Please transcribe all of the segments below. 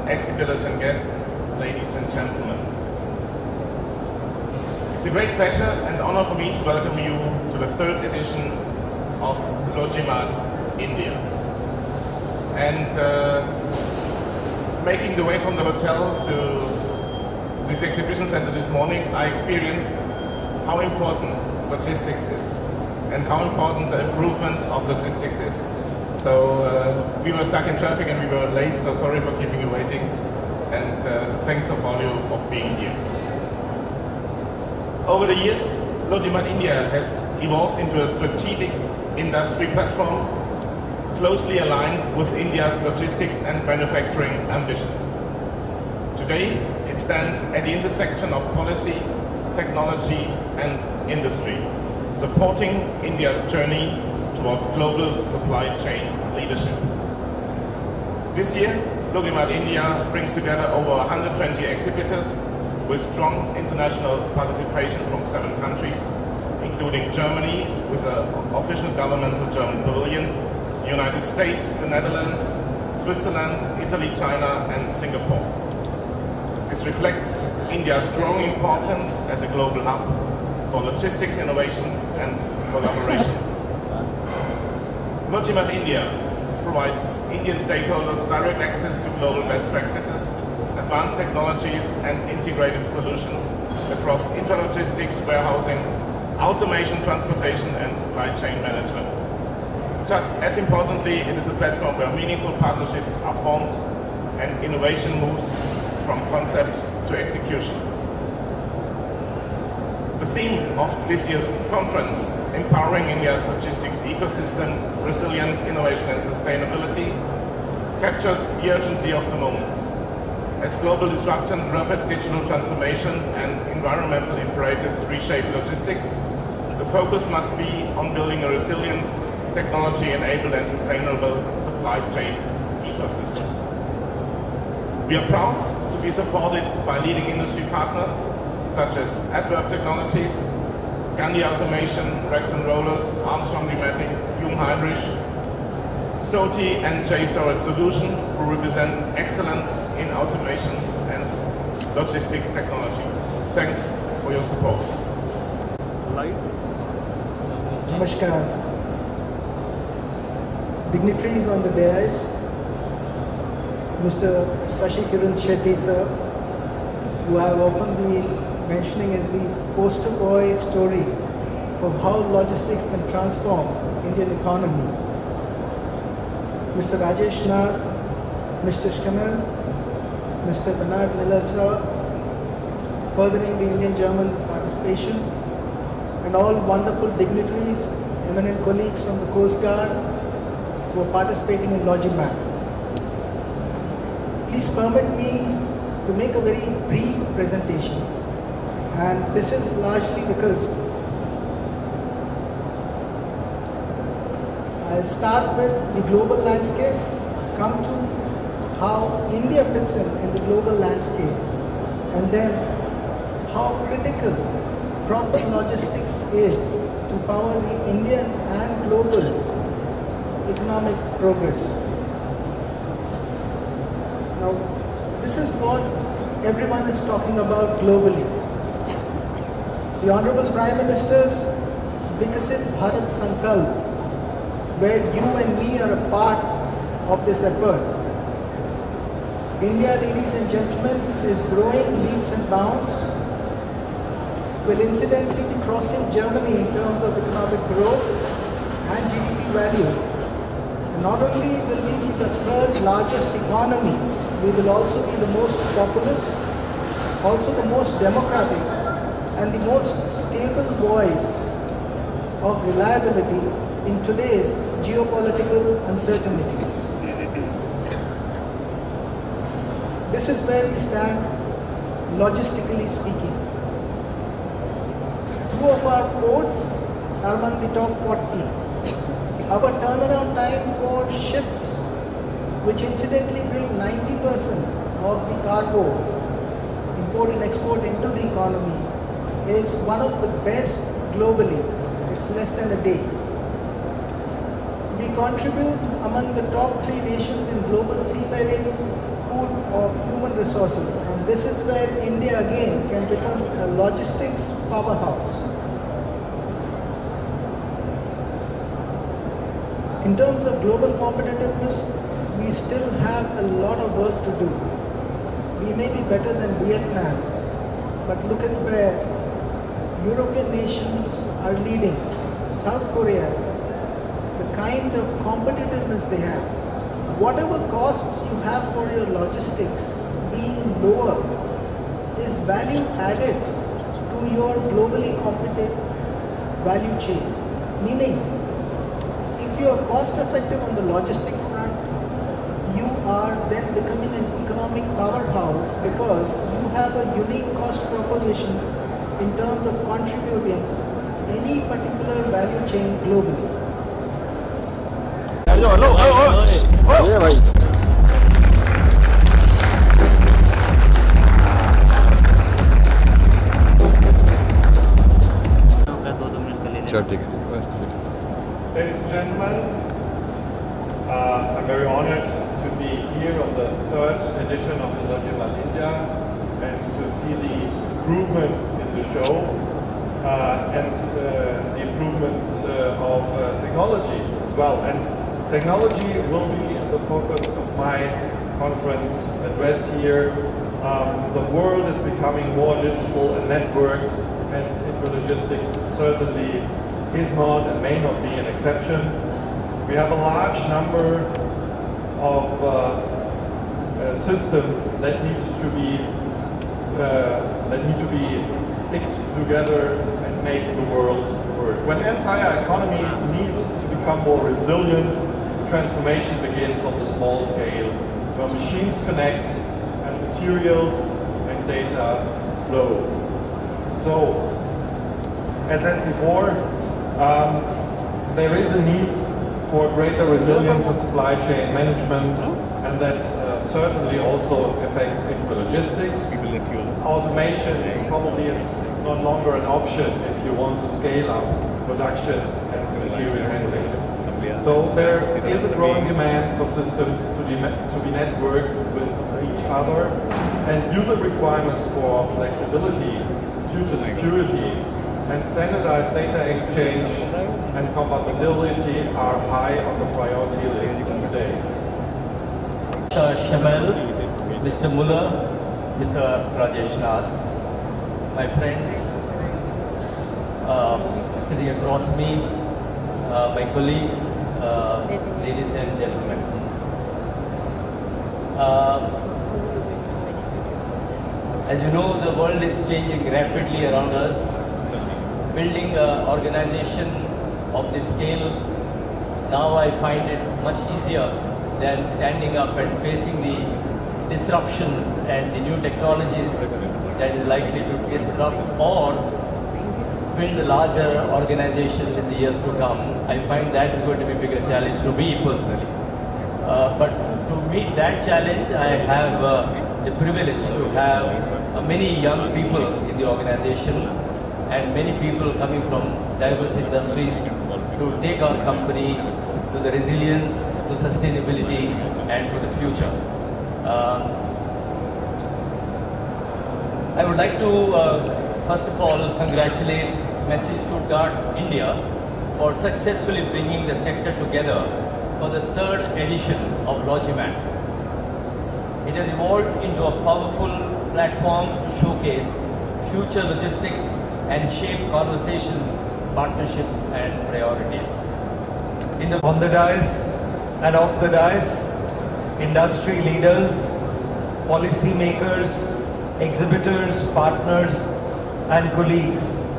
exhibitors and guests, ladies and gentlemen. It's a great pleasure and honor for me to welcome you to the third edition of LogiMart India. And making the way from the hotel to this exhibition center this morning, I experienced how important logistics is and how important the improvement of logistics is. So we were stuck in traffic and we were late, so sorry for keeping you waiting, and thanks of all you of being here. Over the years, LogiMart India has evolved into a strategic industry platform closely aligned with India's logistics and manufacturing ambitions. Today, it stands at the intersection of policy, technology and industry, supporting India's journey towards global supply chain leadership. This year, LogiMart India brings together over 120 exhibitors with strong international participation from 7 countries, including Germany with an official governmental German pavilion, the United States, the Netherlands, Switzerland, Italy, China and Singapore. This reflects India's growing importance as a global hub for logistics innovations and collaboration. LogiMart India provides Indian stakeholders direct access to global best practices, advanced technologies and integrated solutions across intralogistics, warehousing, automation, transportation and supply chain management. Just as importantly, it is a platform where meaningful partnerships are formed and innovation moves from concept to execution. The theme of this year's conference, Empowering India's Logistics Ecosystem, Resilience, Innovation and Sustainability, captures the urgency of the moment. As global disruption, rapid digital transformation and environmental imperatives reshape logistics, the focus must be on building a resilient, technology-enabled and sustainable supply chain ecosystem. We are proud to be supported by leading industry partners such as Adverb Technologies, Gandhi Automation, Rex & Rollers, Armstrong Pneumatic, Jungheinrich, SOTI and J-Storage Solution, who represent excellence in automation and logistics technology. Thanks for your support. Namaskar. Dignitaries on the dais, Mr. Shashi Kiran Shetty sir, who I have often been mentioning as the poster boy story for how logistics can transform Indian economy. Mr. Rajesh Nath, Mr. Schemmel, Mr. Bernard Miller sir, furthering the Indian-German participation, and all wonderful dignitaries, eminent colleagues from the Coast Guard who are participating in LogiMart. Please permit me to make a very brief presentation, and this is largely because I'll start with the global landscape, come to how India fits in the global landscape, and then how critical proper logistics is to power the Indian and global economic progress. Now, this is what everyone is talking about globally. The Honorable Prime Minister's Vikasit Bharat Sankalp, where you and me are a part of this effort. India, ladies and gentlemen, is growing leaps and bounds, will incidentally be crossing Germany in terms of economic growth and GDP value. And not only will we be the third largest economy, we will also be the most populous, also the most democratic, and the most stable voice of reliability in today's geopolitical uncertainties. This is where we stand, logistically speaking. 2 of our ports are among the top 40. Our turnaround time for ships, which incidentally bring 90% of the cargo, import and export into the economy, is one of the best globally. It's less than a day. We contribute among the top 3 nations in global seafaring pool of human resources, and this is where India again can become a logistics powerhouse. In terms of global competitiveness, we still have a lot of work to do. We may be better than Vietnam, but look at where European nations are leading. South Korea, the kind of competitiveness they have. Whatever costs you have for your logistics being lower is value added to your globally competitive value chain. Meaning, if you are cost effective on the logistics front, you are then becoming an economic powerhouse because you have a unique cost proposition in terms of contributing any particular value chain globally. Ladies and gentlemen, I'm very honored to be here on the third edition of the LogiMAT India and to see the improvement in the show and the improvement of technology as well. And technology will be at the focus of my conference address here. The world is becoming more digital and networked, and intralogistics certainly is not and may not be an exception. We have a large number of systems that need to be sticked together and make the world work. When entire economies need to become more resilient, the transformation begins on the small scale, where machines connect and materials and data flow. So, as said before, there is a need for greater resilience in supply chain management, and that certainly also affects intralogistics. Automation probably is no longer an option if you want to scale up production and material handling. So there is a growing demand for systems to be networked with each other, and user requirements for flexibility, future security, and standardized data exchange and compatibility are high on the priority list today. Mr. Shamel, Mr. Muller, Mr. Rajesh Nath, my friends sitting across me, my colleagues, ladies and gentlemen. As you know, the world is changing rapidly around us. Building an organization of this scale, now I find it much easier than standing up and facing the disruptions and the new technologies that is likely to disrupt or build larger organizations in the years to come. I find that is going to be a bigger challenge to me personally. But to meet that challenge, I have the privilege to have many young people in the organization and many people coming from diverse industries to take our company to the resilience, to sustainability, and for the future. I would like to, first of all, congratulate Messi Stuttgart India for successfully bringing the sector together for the third edition of LogiMAT. It has evolved into a powerful platform to showcase future logistics and shape conversations, partnerships, and priorities. On the dais and off the dais, industry leaders, policy makers, exhibitors, partners, and colleagues.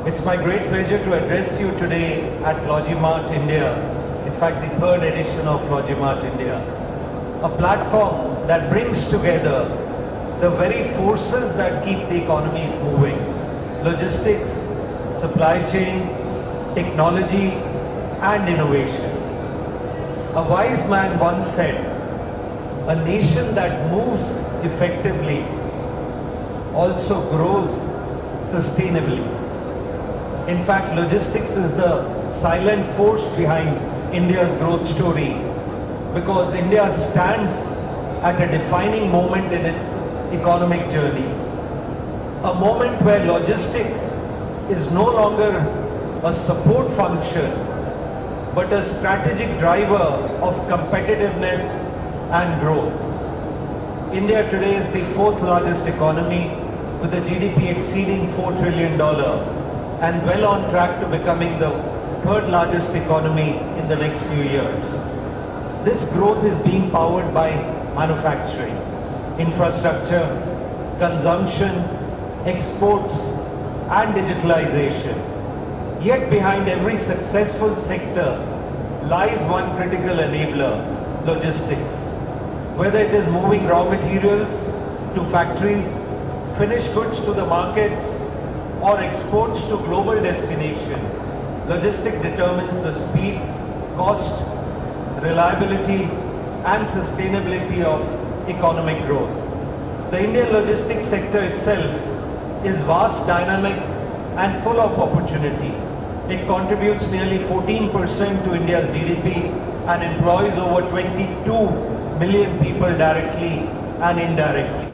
It's my great pleasure to address you today at LogiMAT India, in fact the third edition of LogiMAT India, a platform that brings together the very forces that keep the economies moving: logistics, supply chain, technology, and innovation. A wise man once said, a nation that moves effectively also grows sustainably. In fact, logistics is the silent force behind India's growth story, because India stands at a defining moment in its economic journey. A moment where logistics is no longer a support function, but a strategic driver of competitiveness and growth. India today is the fourth largest economy with a GDP exceeding $4 trillion and well on track to becoming the third largest economy in the next few years. This growth is being powered by manufacturing, infrastructure, consumption, exports, and digitalization. Yet behind every successful sector lies one critical enabler: logistics. Whether it is moving raw materials to factories, finished goods to the markets, or exports to global destination, logistics determines the speed, cost, reliability, and sustainability of economic growth. The Indian logistics sector itself is vast, dynamic, and full of opportunity. It contributes nearly 14% to India's GDP and employs over 22 million people directly and indirectly.